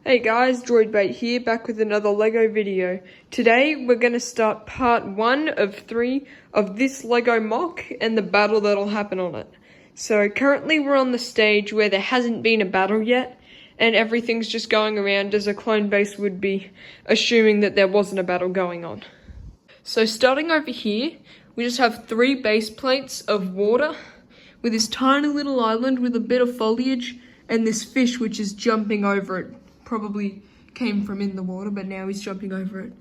Hey guys, Droidbait here, back with another LEGO video. Today we're going to start part 1 of 3 of this LEGO MOC and the battle that'll happen on it. So currently we're on the stage where there hasn't been a battle yet, and everything's just going around as a clone base would be, assuming that there wasn't a battle going on. So starting over here, we just have 3 base plates of water, with this tiny little island with a bit of foliage, and this fish which is jumping over it. Probably came from in the water, but now he's jumping over it.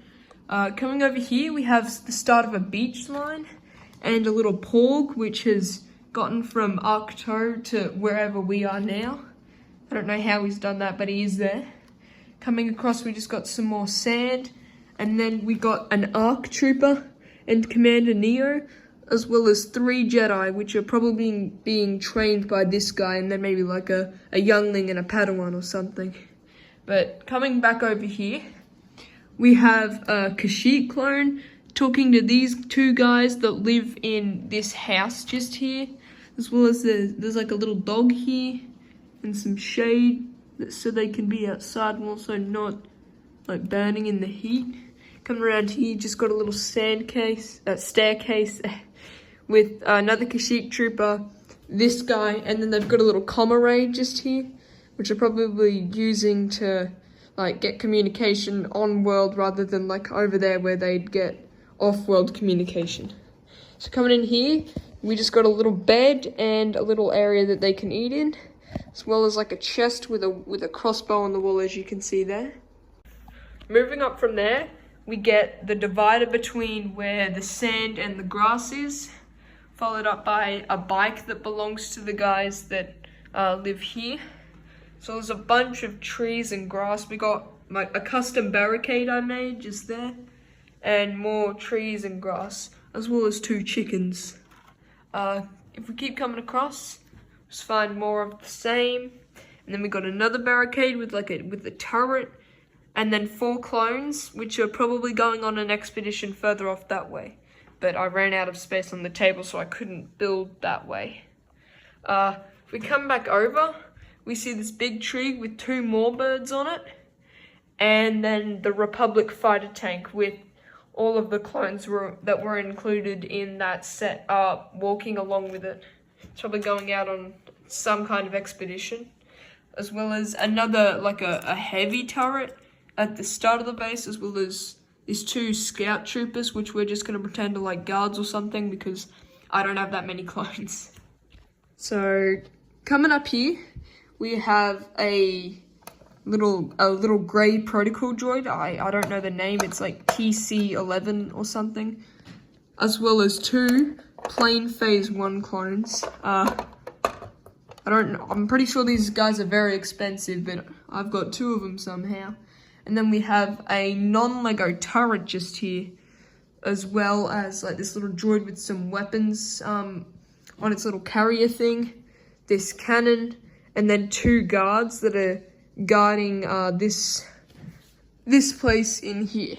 Coming over here, we have the start of a beach line and a little porg, which has gotten from Arcto to wherever we are now. I don't know how he's done that, but he is there. Coming across, we just got some more sand, and then we got an ARC Trooper and Commander Neo, as well as 3 Jedi, which are probably being trained by this guy, and then maybe like a youngling and a Padawan or something. But coming back over here, we have a Kashyyyk clone talking to these 2 guys that live in this house just here, as well as there's like a little dog here and some shade so they can be outside and also not like burning in the heat. Coming around here, just got a little staircase with another Kashyyyk trooper, this guy, and then they've got a little comm array just here, which are probably using to like get communication on world rather than like over there where they'd get off-world communication. So coming in here, we just got a little bed and a little area that they can eat in, as well as like a chest with a crossbow on the wall, as you can see there. Moving up from there, we get the divider between where the sand and the grass is, followed up by a bike that belongs to the guys that live here. So there's a bunch of trees and grass. We got a custom barricade I made just there, and more trees and grass, as well as 2 chickens. If we keep coming across, just find more of the same. And then we got another barricade with with a turret, and then 4 clones, which are probably going on an expedition further off that way. But I ran out of space on the table, so I couldn't build that way. If we come back over, we see this big tree with 2 more birds on it, and then the Republic fighter tank with all of the clones that were included in that set walking along with it. It's probably going out on some kind of expedition, as well as another, like a heavy turret at the start of the base, as well as these 2 scout troopers, which we're just going to pretend are like guards or something, because I don't have that many clones. So, coming up here, we have a little grey protocol droid. I don't know the name. It's like TC-11 or something. As well as 2 plain phase 1 clones. I'm pretty sure these guys are very expensive, but I've got 2 of them somehow. And then we have a non-LEGO turret just here, as well as like this little droid with some weapons on its little carrier thing, this cannon, and then 2 guards that are guarding this place in here.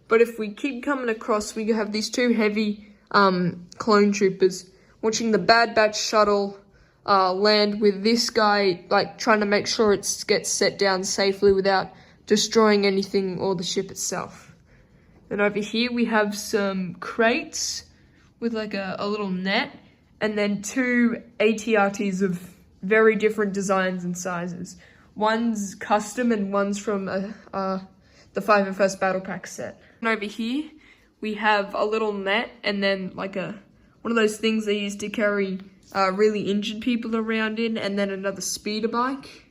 But if we keep coming across, we have these 2 heavy clone troopers watching the Bad Batch shuttle land with this guy, like trying to make sure it gets set down safely without destroying anything or the ship itself. Then over here we have some crates with like a little net, and then 2 AT-ATs of very different designs and sizes. One's custom and one's from the 5FS Battle Pack set. And over here we have a little net, and then like one of those things they use to carry really injured people around in, and then another speeder bike.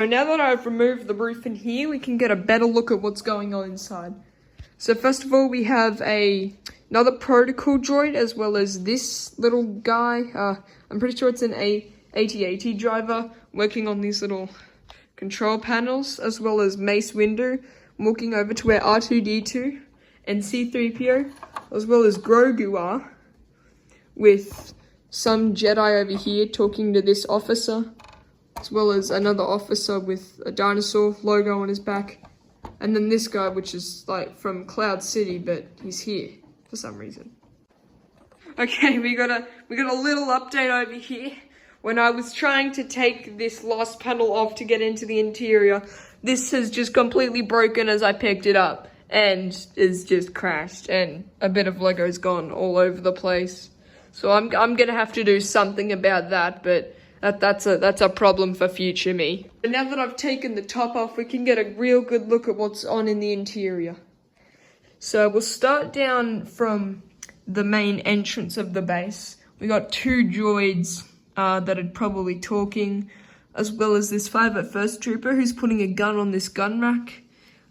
So now that I've removed the roof in here, we can get a better look at what's going on inside. So first of all, we have another protocol droid, as well as this little guy. I'm pretty sure it's an AT-AT driver working on these little control panels, as well as Mace Windu walking over to where R2-D2 and C-3PO, as well as Grogu are, with some Jedi over here talking to this officer, as well as another officer with a dinosaur logo on his back, and then this guy, which is like from Cloud City, but he's here for some reason. Okay, we got a little update over here. When I was trying to take this last panel off to get into the interior, this has just completely broken as I picked it up and is just crashed, and a bit of Lego's gone all over the place. So I'm gonna have to do something about that, but that's a problem for future me. And now that I've taken the top off, we can get a real good look at what's on in the interior. So we'll start down from the main entrance of the base. We got 2 droids that are probably talking, as well as this 501st Trooper who's putting a gun on this gun rack,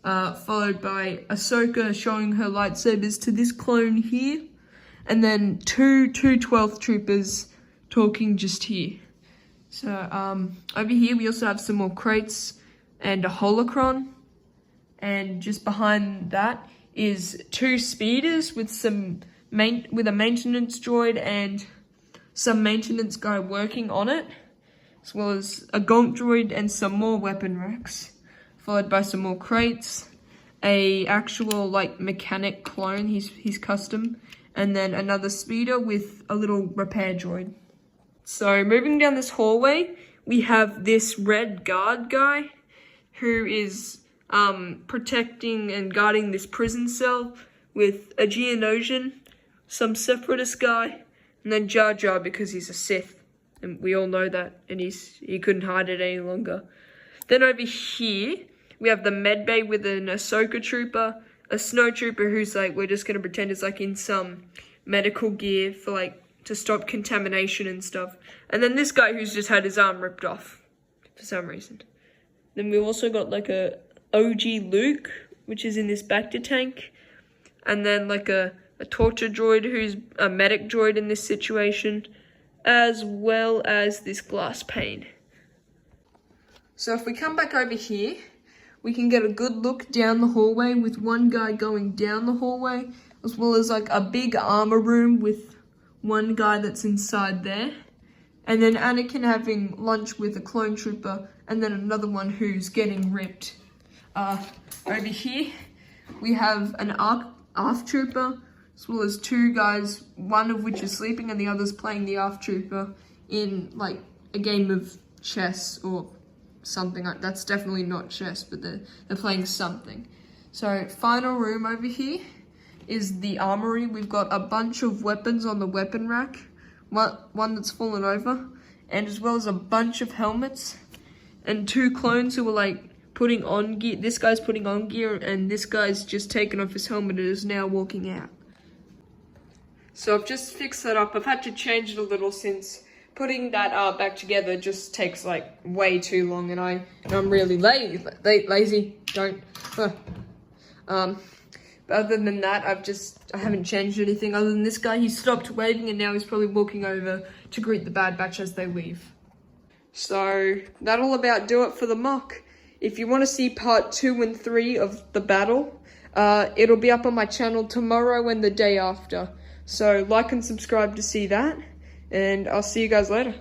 followed by Ahsoka showing her lightsabers to this clone here, and then two 12th Troopers talking just here. So over here we also have some more crates and a holocron, and just behind that is 2 speeders with with a maintenance droid and some maintenance guy working on it, as well as a gonk droid and some more weapon racks, followed by some more crates, a actual like mechanic clone, he's custom, and then another speeder with a little repair droid. So moving down this hallway, we have this red guard guy who is protecting and guarding this prison cell with a Geonosian, some separatist guy, and then Jar Jar because he's a Sith, and we all know that, and he couldn't hide it any longer. Then over here, we have the med bay with an Ahsoka trooper, a snow trooper who's like, we're just gonna pretend is like in some medical gear for like to stop contamination and stuff. And then this guy who's just had his arm ripped off for some reason. Then we also got like a OG Luke, which is in this Bacta tank, and then like a torture droid who's a medic droid in this situation, as well as this glass pane. So if we come back over here, we can get a good look down the hallway with one guy going down the hallway, as well as like a big armor room with one guy that's inside there, and then Anakin having lunch with a clone trooper, and then another one who's getting ripped. Over here, we have an ARF trooper, as well as 2 guys, one of which is sleeping and the other's playing the ARF trooper in like a game of chess or something. Like that's definitely not chess, but they're playing something. So final room over here is the armory. We've got a bunch of weapons on the weapon rack, one that's fallen over, and as well as a bunch of helmets, and 2 clones who are like putting on gear. This guy's putting on gear, and this guy's just taken off his helmet and is now walking out. So I've just fixed that up. I've had to change it a little since putting that back together just takes like way too long, and I'm really lazy. Don't. But other than that, I haven't changed anything other than this guy. He stopped waving and now he's probably walking over to greet the Bad Batch as they leave. So that'll about do it for the mock. If you want to see part 2 and 3 of the battle, it'll be up on my channel tomorrow and the day after. So like and subscribe to see that, and I'll see you guys later.